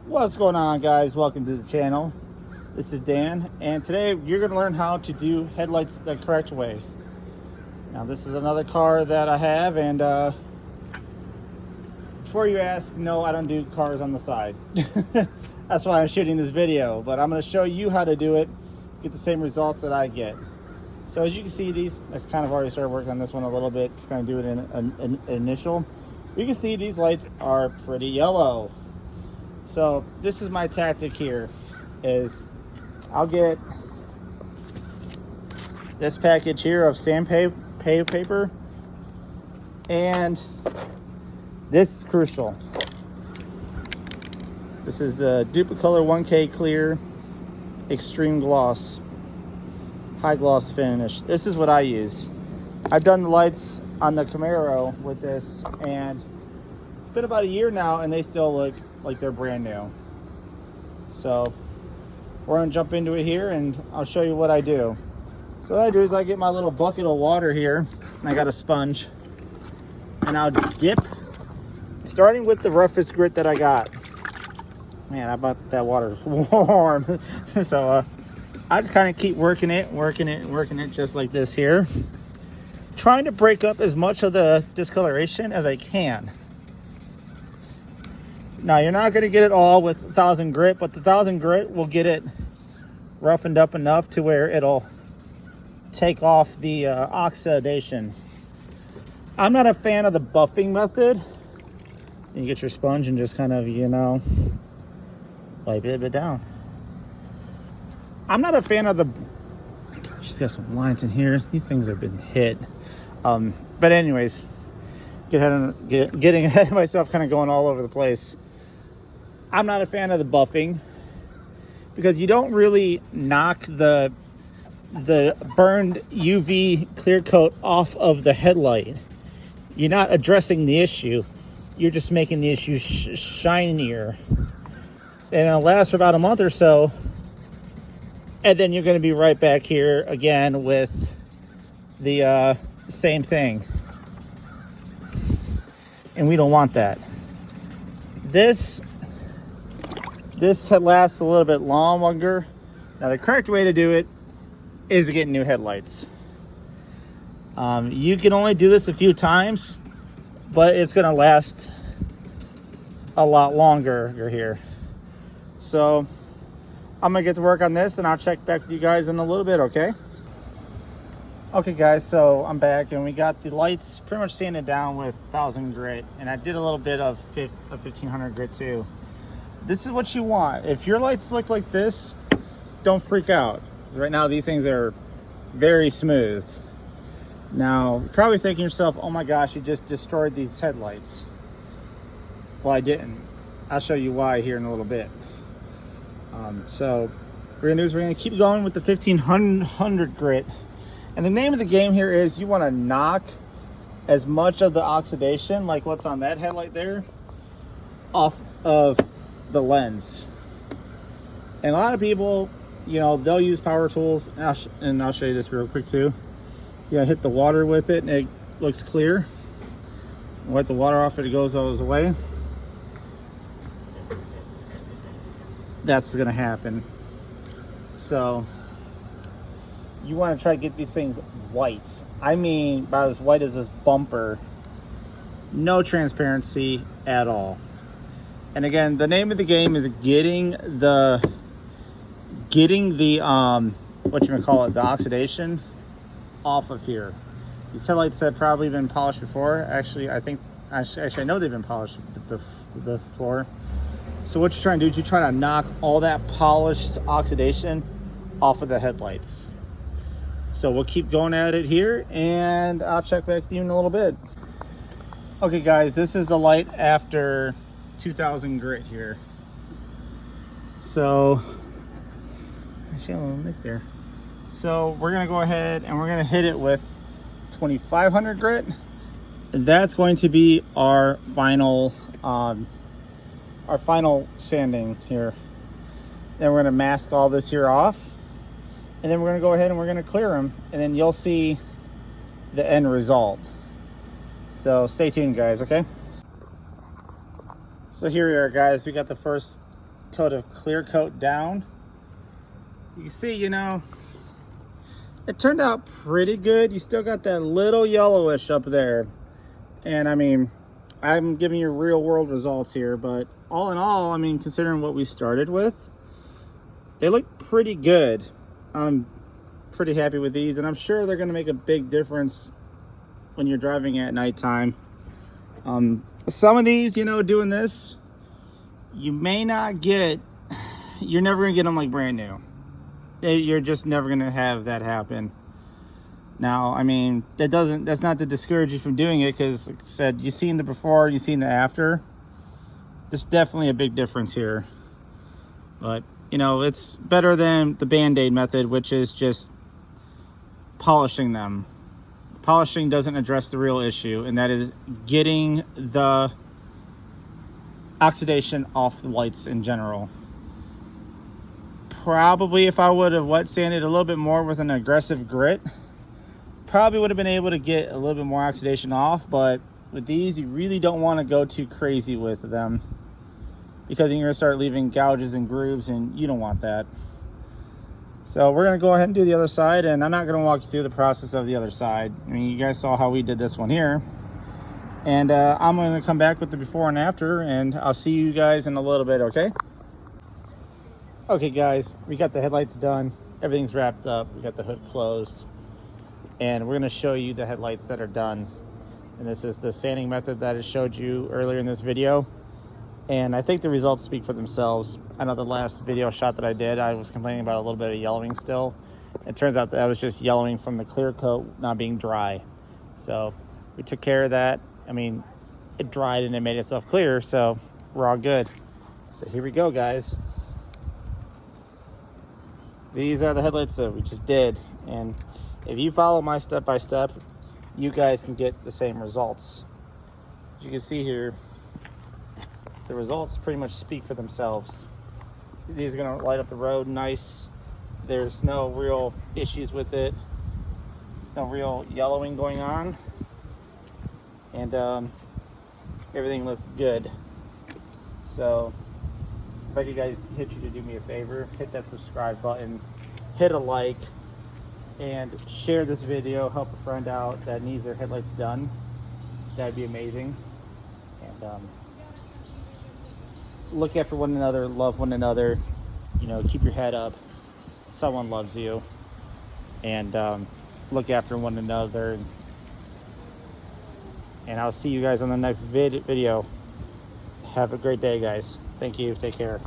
What's going on, guys? Welcome to the channel. This is Dan, and today you're going to learn how to do headlights the correct way. Now, this is another car that I have, and before you ask, no, I don't do cars on the side. That's why I'm shooting this video, but I'm going to show you how to do it, get the same results that I get. So as you can see, these, I kind of already started working on this one a little bit, just kind of do it in an initial. You can see these lights are pretty yellow. So this is my tactic here, is I'll get this package here of sandpaper, and this is crucial. This is the Duplicolor 1K Clear Extreme Gloss, high gloss finish. This is what I use. I've done the lights on the Camry with this, and it's been about a year now, and they still look like they're brand new. So we're gonna jump into it here, and I'll show you what I do. So what I do is I get my little bucket of water here, and I got a sponge, and I'll dip, starting with the roughest grit that I got. Man, I bet that water is warm. So I just kind of keep working it just like this here, trying to break up as much of the discoloration as I can. Now, you're not going to get it all with 1000 grit, but the 1000 grit will get it roughened up enough to where it'll take off the oxidation. I'm not a fan of the buffing method. You get your sponge and just kind of, wipe it a bit down. I'm not a fan of the... She's got some lines in here. These things have been hit. But anyways, getting ahead of myself, kind of going all over the place. I'm not a fan of the buffing because you don't really knock the burned UV clear coat off of the headlight. You're not addressing the issue. You're just making the issue shinier. And it'll last for about a month or so. And then you're going to be right back here again with the same thing. And we don't want that. This lasts a little bit longer. Now, the correct way to do it is to get new headlights. You can only do this a few times, but it's going to last a lot longer here. So I'm going to get to work on this, and I'll check back with you guys in a little bit, okay? Okay, guys, so I'm back, and we got the lights pretty much sanded down with 1000 grit, and I did a little bit of 1500 grit too. This is what you want. If your lights look like this, don't freak out. Right now, these things are very smooth. Now, you're probably thinking to yourself, oh my gosh, you just destroyed these headlights. Well, I didn't. I'll show you why here in a little bit. So we're gonna do is we're gonna keep going with the 1500 grit. And the name of the game here is you want to knock as much of the oxidation, like what's on that headlight there, off of the lens. And a lot of people, they'll use power tools, and I'll show you this real quick too. See, I hit the water with it, and it looks clear. Wipe the water off, it goes away. That's what's gonna happen. So you want to try to get these things white. I mean, about as white as this bumper. No transparency at all. And again, the name of the game is getting the the oxidation off of here. These headlights have probably been polished before. Actually, I know they've been polished before. So what you're trying to do is you're trying to knock all that polished oxidation off of the headlights. So we'll keep going at it here, and I'll check back with you in a little bit. Okay, guys, this is the light after 2000 grit here. So, actually, a little nick there. So we're gonna go ahead and we're gonna hit it with 2500 grit. And that's going to be our final sanding here. Then we're gonna mask all this here off. And then we're going to go ahead and we're going to clear them, and then you'll see the end result. So stay tuned, guys, okay? So here we are, guys. We got the first coat of clear coat down. You can see, you know, it turned out pretty good. You still got that little yellowish up there. And I mean, I'm giving you real world results here, but all in all, I mean, considering what we started with, they look pretty good. I'm pretty happy with these, and I'm sure they're gonna make a big difference when you're driving at nighttime. Some of these, you know, doing this, you may not get, you're never gonna get them like brand new. You're just never gonna have that happen. Now, I mean, that's not to discourage you from doing it, because like I said, you've seen the before, you've seen the after. There's definitely a big difference here. But, you know, it's better than the Band-Aid method, which is just polishing them. Polishing doesn't address the real issue, and that is getting the oxidation off the lights in general. Probably if I would have wet sanded a little bit more with an aggressive grit, probably would have been able to get a little bit more oxidation off. But with these, you really don't want to go too crazy with them, because you're going to start leaving gouges and grooves, and you don't want that. So we're going to go ahead and do the other side, and I'm not going to walk you through the process of the other side. I mean, you guys saw how we did this one here. And I'm going to come back with the before and after, and I'll see you guys in a little bit, okay? Okay, guys, we got the headlights done. Everything's wrapped up. We got the hood closed. And we're going to show you the headlights that are done. And this is the sanding method that I showed you earlier in this video. And I think the results speak for themselves. I know the last video shot that I did, I was complaining about a little bit of yellowing still. It turns out that was just yellowing from the clear coat not being dry. So we took care of that. I mean, it dried and it made itself clear, so we're all good. So here we go, guys. These are the headlights that we just did. And if you follow my step-by-step, you guys can get the same results. As you can see here, the results pretty much speak for themselves. These are going to light up the road nice. There's no real issues with it. There's no real yellowing going on. And everything looks good. So if I could guys hit you to do me a favor, hit that subscribe button, hit a like, and share this video. Help a friend out that needs their headlights done. That'd be amazing. And look after one another, love one another, you know, keep your head up. Someone loves you. And look after one another. And I'll see you guys on the next video. Have a great day, guys. Thank you. Take care.